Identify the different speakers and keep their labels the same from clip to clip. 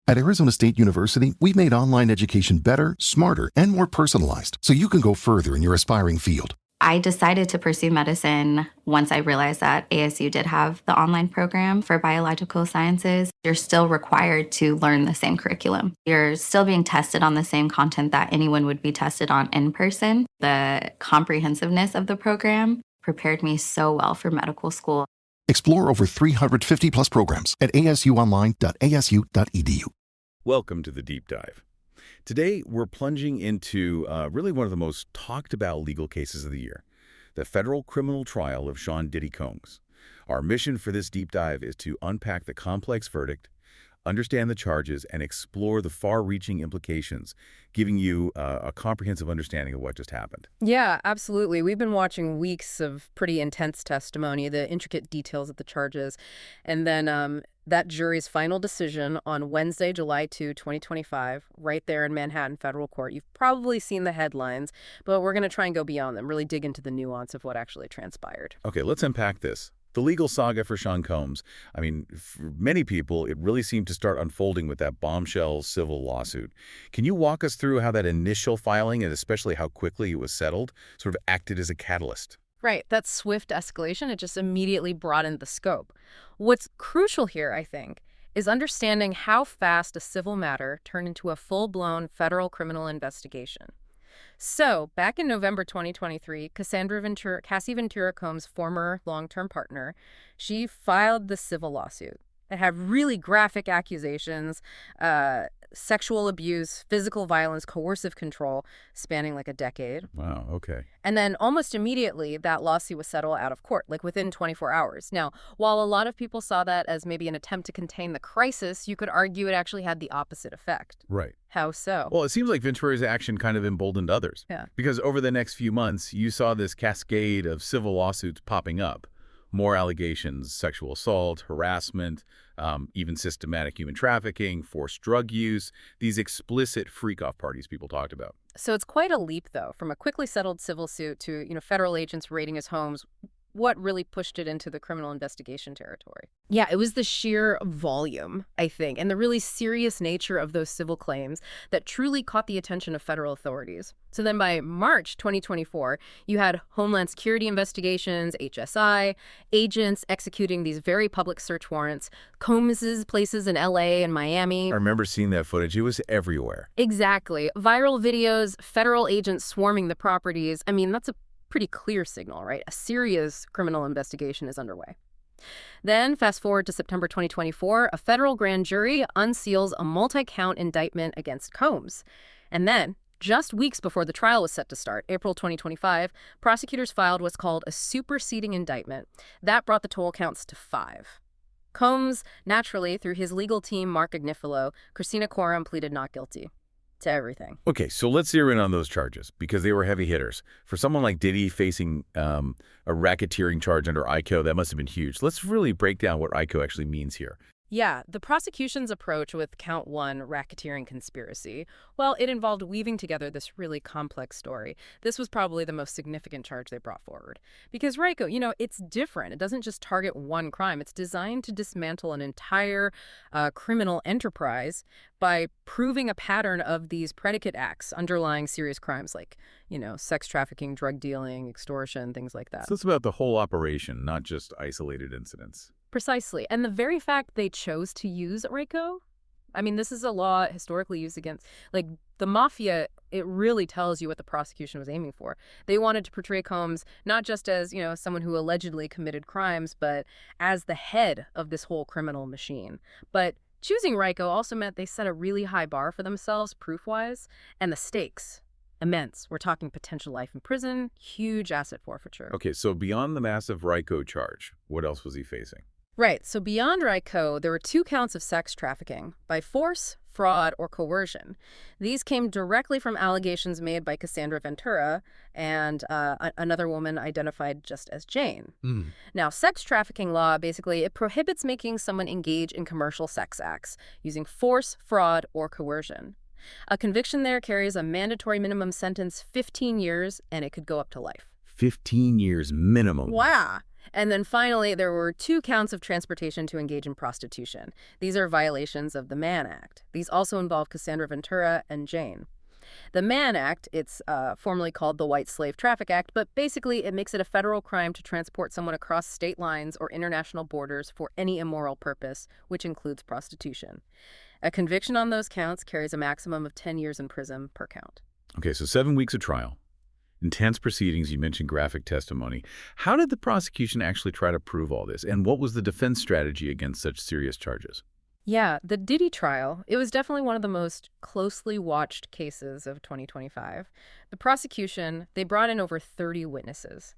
Speaker 1: At Arizona State University, we've made online education better, smarter, and more personalized so you can go further in your aspiring field.
Speaker 2: I decided to pursue medicine once I realized that ASU did have the online program for biological sciences. You're still required to learn the same curriculum. You're still being tested on the same content that anyone would be tested on in person. The comprehensiveness of the program prepared me so well for medical school.
Speaker 1: Explore over 350 plus programs at asuonline.asu.edu.
Speaker 3: Welcome to the Deep Dive. Today, we're plunging into really one of the most talked about legal cases of the year, the federal criminal trial of Sean Diddy Combs. Our mission for this deep dive is to unpack the complex verdict, understand the charges, and explore the far-reaching implications, giving you a comprehensive understanding of what just happened.
Speaker 4: Yeah, absolutely. We've been watching weeks of pretty intense testimony, the intricate details of the charges, and then that jury's final decision on Wednesday, July 2, 2025, right there in Manhattan Federal Court. You've probably seen the headlines, but we're going to try and go beyond them, really dig into the nuance of what actually transpired.
Speaker 3: Okay, let's unpack this. The legal saga for Sean Combs, I mean, for many people, it really seemed to start unfolding with that bombshell civil lawsuit. Can you walk us through how that initial filing, and especially how quickly it was settled, sort of acted as a catalyst?
Speaker 4: Right, that swift escalation, it just immediately broadened the scope. What's crucial here, I think, is understanding how fast a civil matter turned into a full-blown federal criminal investigation. So, back in November 2023, Cassie Ventura Combs' former long-term partner, she filed the civil lawsuit. It had really graphic accusations, sexual abuse, physical violence, coercive control, spanning like a decade.
Speaker 3: Wow, okay.
Speaker 4: And then almost immediately, that lawsuit was settled out of court, like within 24 hours. Now, while a lot of people saw that as maybe an attempt to contain the crisis, you could argue it actually had the opposite effect.
Speaker 3: Right.
Speaker 4: How so?
Speaker 3: Well, it seems like Ventura's action kind of emboldened others.
Speaker 4: Yeah.
Speaker 3: Because over the next few months, you saw this cascade of civil lawsuits popping up. More allegations, sexual assault, harassment, even systematic human trafficking, forced drug use, these explicit freak-off parties people talked about.
Speaker 4: So it's quite a leap, though, from a quickly settled civil suit to, federal agents raiding his homes. What really pushed it into the criminal investigation territory? Yeah, it was the sheer volume, I think, and the really serious nature of those civil claims that truly caught the attention of federal authorities. So then by March 2024, you had Homeland Security investigations, HSI, agents executing these very public search warrants, Combs' places in LA and Miami.
Speaker 3: I remember seeing that footage. It was everywhere.
Speaker 4: Exactly. Viral videos, federal agents swarming the properties. I mean, that's a pretty clear signal, right? A serious criminal investigation is underway. Then, fast forward to September 2024, a federal grand jury unseals a multi-count indictment against Combs. And then, just weeks before the trial was set to start, April 2025, prosecutors filed what's called a superseding indictment. That brought the total counts to 5. Combs, naturally, through his legal team, Mark Agnifilo, Christina Coram pleaded not guilty to everything.
Speaker 3: Okay, so let's zero in on those charges because they were heavy hitters. For someone like Diddy facing a racketeering charge under ICO, that must have been huge. Let's really break down what ICO actually means here.
Speaker 4: Yeah, the prosecution's approach with Count 1, racketeering conspiracy, well, it involved weaving together this really complex story. This was probably the most significant charge they brought forward. Because RICO, it's different. It doesn't just target one crime. It's designed to dismantle an entire criminal enterprise by proving a pattern of these predicate acts underlying serious crimes like, sex trafficking, drug dealing, extortion, things like that.
Speaker 3: So it's about the whole operation, not just isolated incidents.
Speaker 4: Precisely. And the very fact they chose to use RICO, I mean, this is a law historically used against, like, the mafia. It really tells you what the prosecution was aiming for. They wanted to portray Combs not just as, someone who allegedly committed crimes, but as the head of this whole criminal machine. But choosing RICO also meant they set a really high bar for themselves proof-wise, and the stakes, immense. We're talking potential life in prison, huge asset forfeiture.
Speaker 3: Okay, so beyond the massive RICO charge, what else was he facing?
Speaker 4: Right. So beyond RICO, there were 2 counts of sex trafficking by force, fraud, or coercion. These came directly from allegations made by Cassandra Ventura and another woman identified just as Jane. Now, sex trafficking law, basically, it prohibits making someone engage in commercial sex acts using force, fraud, or coercion. A conviction there carries a mandatory minimum sentence, 15 years, and it could go up to life.
Speaker 3: 15 years minimum.
Speaker 4: Wow. And then finally, there were 2 counts of transportation to engage in prostitution. These are violations of the Mann Act. These also involve Cassandra Ventura and Jane. The Mann Act, it's formerly called the White Slave Traffic Act, but basically it makes it a federal crime to transport someone across state lines or international borders for any immoral purpose, which includes prostitution. A conviction on those counts carries a maximum of 10 years in prison per count.
Speaker 3: Okay, so 7 weeks of trial. Intense proceedings, you mentioned graphic testimony. How did the prosecution actually try to prove all this? And what was the defense strategy against such serious charges?
Speaker 4: Yeah, the Diddy trial, it was definitely one of the most closely watched cases of 2025. The prosecution, they brought in over 30 witnesses,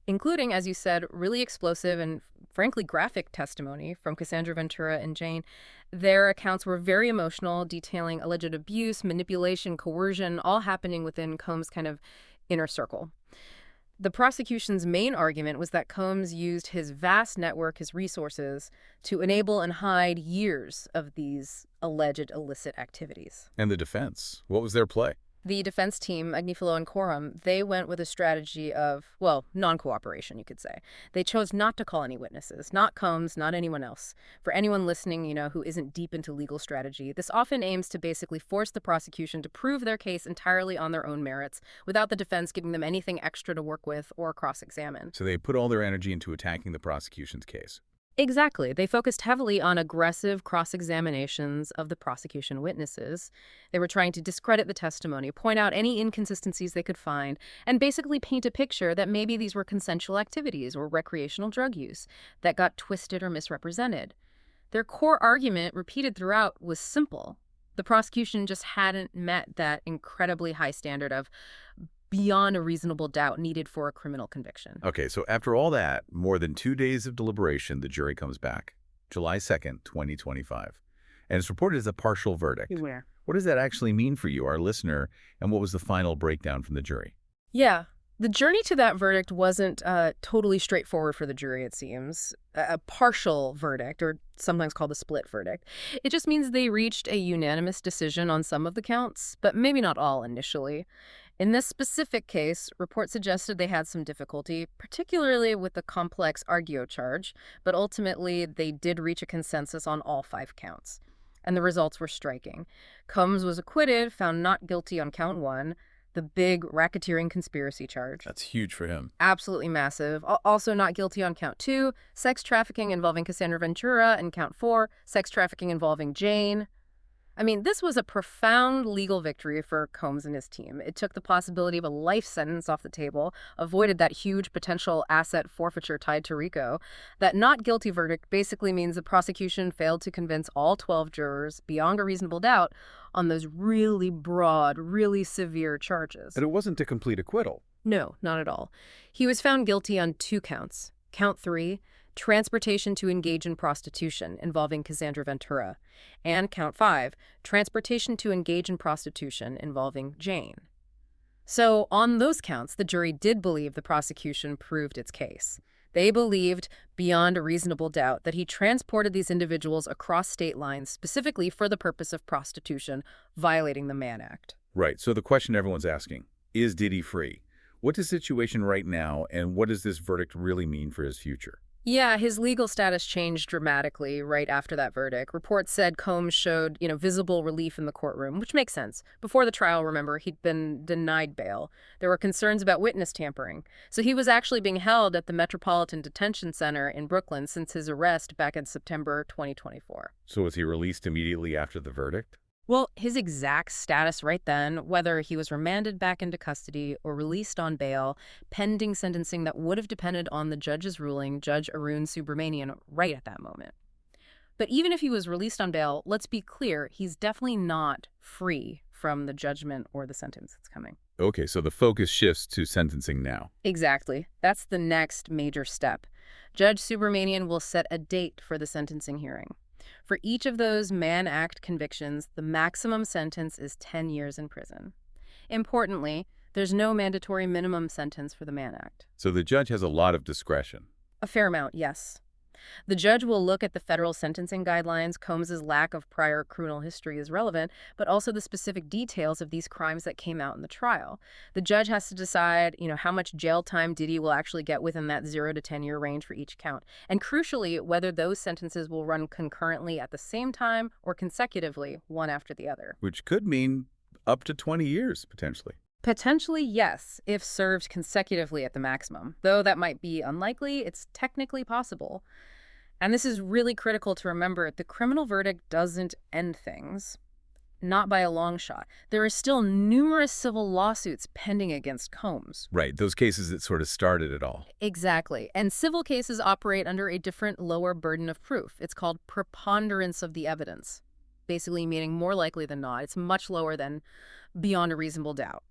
Speaker 4: including, as you said, really explosive and frankly graphic testimony from Cassandra Ventura and Jane. Their accounts were very emotional, detailing alleged abuse, manipulation, coercion, all happening within Combs' kind of inner circle. The prosecution's main argument was that Combs used his vast network, his resources, to enable and hide years of these alleged illicit activities.
Speaker 3: And the defense, what was their play?
Speaker 4: The defense team, Agnifilo and Coram, they went with a strategy of, well, non-cooperation, you could say. They chose not to call any witnesses, not Combs, not anyone else. For anyone listening, who isn't deep into legal strategy, this often aims to basically force the prosecution to prove their case entirely on their own merits, without the defense giving them anything extra to work with or cross-examine.
Speaker 3: So they put all their energy into attacking the prosecution's case.
Speaker 4: Exactly. They focused heavily on aggressive cross-examinations of the prosecution witnesses. They were trying to discredit the testimony, point out any inconsistencies they could find, and basically paint a picture that maybe these were consensual activities or recreational drug use that got twisted or misrepresented. Their core argument, repeated throughout, was simple. The prosecution just hadn't met that incredibly high standard of beyond a reasonable doubt needed for a criminal conviction.
Speaker 3: Okay, so after all that, more than 2 days of deliberation, the jury comes back, July 2nd, 2025. And it's reported as a partial verdict.
Speaker 4: Beware.
Speaker 3: What does that actually mean for you, our listener, and what was the final breakdown from the jury?
Speaker 4: Yeah, the journey to that verdict wasn't totally straightforward for the jury, it seems. A partial verdict, or sometimes called a split verdict. It just means they reached a unanimous decision on some of the counts, but maybe not all initially. In this specific case, reports suggested they had some difficulty, particularly with the complex Argio charge, but ultimately they did reach a consensus on all 5 counts. And the results were striking. Combs was acquitted, found not guilty on count 1, the big racketeering conspiracy charge.
Speaker 3: That's huge for him.
Speaker 4: Absolutely massive. Also not guilty on count 2, sex trafficking involving Cassandra Ventura, and count 4, sex trafficking involving Jane. I mean, this was a profound legal victory for Combs and his team. It took the possibility of a life sentence off the table, avoided that huge potential asset forfeiture tied to RICO. That not guilty verdict basically means the prosecution failed to convince all 12 jurors beyond a reasonable doubt on those really broad, really severe charges.
Speaker 3: But it wasn't a complete acquittal.
Speaker 4: No, not at all. He was found guilty on 2 counts. Count 3, transportation to engage in prostitution involving Cassandra Ventura, and count 5, transportation to engage in prostitution involving Jane. So on those counts, the jury did believe the prosecution proved its case. They believed beyond a reasonable doubt that he transported these individuals across state lines specifically for the purpose of prostitution, violating the Mann Act.
Speaker 3: Right, so the question everyone's asking, is Diddy free? What's his situation right now, and what does this verdict really mean for his future?
Speaker 4: Yeah, his legal status changed dramatically right after that verdict. Reports said Combs showed, visible relief in the courtroom, which makes sense. Before the trial, remember, he'd been denied bail. There were concerns about witness tampering. So he was actually being held at the Metropolitan Detention Center in Brooklyn since his arrest back in September 2024.
Speaker 3: So was he released immediately after the verdict?
Speaker 4: Well, his exact status right then, whether he was remanded back into custody or released on bail, pending sentencing that would have depended on the judge's ruling, Judge Arun Subramanian, right at that moment. But even if he was released on bail, let's be clear, he's definitely not free from the judgment or the sentence that's coming.
Speaker 3: Okay, so the focus shifts to sentencing now.
Speaker 4: Exactly. That's the next major step. Judge Subramanian will set a date for the sentencing hearing. For each of those Mann Act convictions, the maximum sentence is 10 years in prison. Importantly, there's no mandatory minimum sentence for the Mann Act.
Speaker 3: So the judge has a lot of discretion.
Speaker 4: A fair amount, yes. The judge will look at the federal sentencing guidelines. Combs's lack of prior criminal history is relevant, but also the specific details of these crimes that came out in the trial. The judge has to decide, how much jail time Diddy will actually get within that 0 to 10-year range for each count. And crucially, whether those sentences will run concurrently at the same time or consecutively, one after the other.
Speaker 3: Which could mean up to 20 years, potentially.
Speaker 4: Potentially, yes, if served consecutively at the maximum. Though that might be unlikely, it's technically possible. And this is really critical to remember. The criminal verdict doesn't end things. Not by a long shot. There are still numerous civil lawsuits pending against Combs.
Speaker 3: Right, those cases that sort of started it all.
Speaker 4: Exactly. And civil cases operate under a different, lower burden of proof. It's called preponderance of the evidence, basically meaning more likely than not. It's much lower than beyond a reasonable doubt.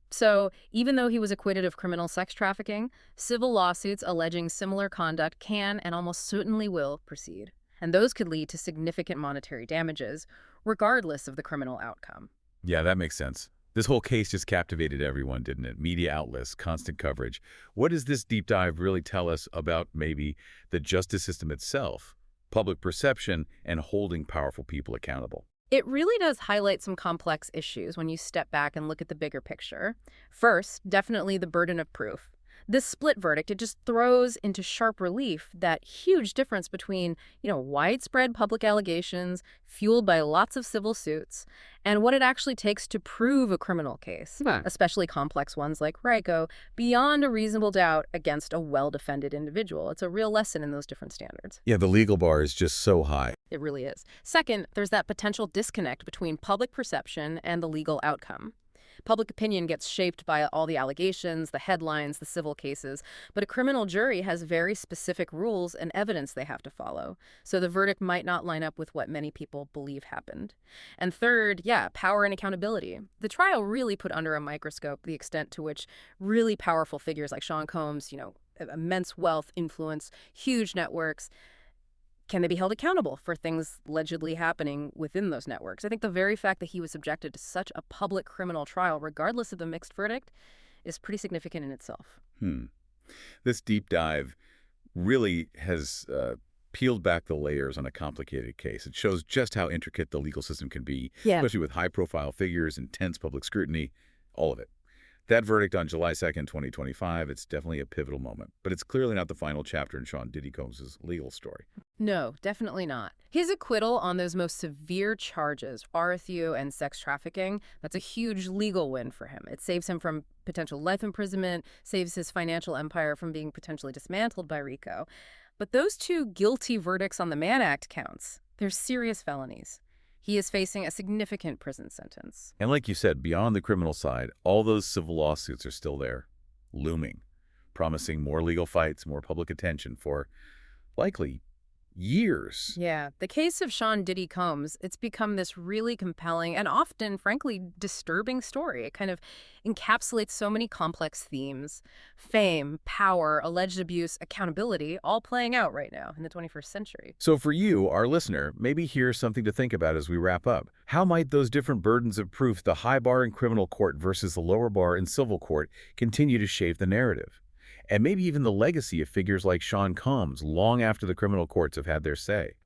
Speaker 4: So even though he was acquitted of criminal sex trafficking, civil lawsuits alleging similar conduct can and almost certainly will proceed. And those could lead to significant monetary damages, regardless of the criminal outcome.
Speaker 3: Yeah, that makes sense. This whole case just captivated everyone, didn't it? Media outlets, constant coverage. What does this deep dive really tell us about maybe the justice system itself, public perception, and holding powerful people accountable?
Speaker 4: It really does highlight some complex issues when you step back and look at the bigger picture. First, definitely the burden of proof. This split verdict, it just throws into sharp relief that huge difference between, widespread public allegations fueled by lots of civil suits and what it actually takes to prove a criminal case, especially complex ones like RICO, beyond a reasonable doubt against a well-defended individual. It's a real lesson in those different standards.
Speaker 3: Yeah, the legal bar is just so high.
Speaker 4: It really is. Second, there's that potential disconnect between public perception and the legal outcome. Public opinion gets shaped by all the allegations, the headlines, the civil cases, but a criminal jury has very specific rules and evidence they have to follow, so the verdict might not line up with what many people believe happened. And third, power and accountability. The trial really put under a microscope the extent to which really powerful figures like Sean Combs, immense wealth, influence, huge networks, can they be held accountable for things allegedly happening within those networks? I think the very fact that he was subjected to such a public criminal trial, regardless of the mixed verdict, is pretty significant in itself.
Speaker 3: This deep dive really has peeled back the layers on a complicated case. It shows just how intricate the legal system can be, especially with high-profile figures, intense public scrutiny, all of it. That verdict on July 2nd, 2025, it's definitely a pivotal moment. But it's clearly not the final chapter in Sean Diddy Combs' legal story.
Speaker 4: No, definitely not. His acquittal on those most severe charges, RFU and sex trafficking, that's a huge legal win for him. It saves him from potential life imprisonment, saves his financial empire from being potentially dismantled by RICO. But those two guilty verdicts on the Mann Act counts, they're serious felonies. He is facing a significant prison sentence.
Speaker 3: And like you said, beyond the criminal side, all those civil lawsuits are still there, looming, promising more legal fights, more public attention for likely years.
Speaker 4: Yeah, the case of Sean Diddy Combs, it's become this really compelling and often, frankly, disturbing story. It kind of encapsulates so many complex themes: fame, power, alleged abuse, accountability, all playing out right now in the 21st century.
Speaker 3: So for you, our listener, maybe here's something to think about as we wrap up. How might those different burdens of proof, the high bar in criminal court versus the lower bar in civil court, continue to shape the narrative? And maybe even the legacy of figures like Sean Combs long after the criminal courts have had their say.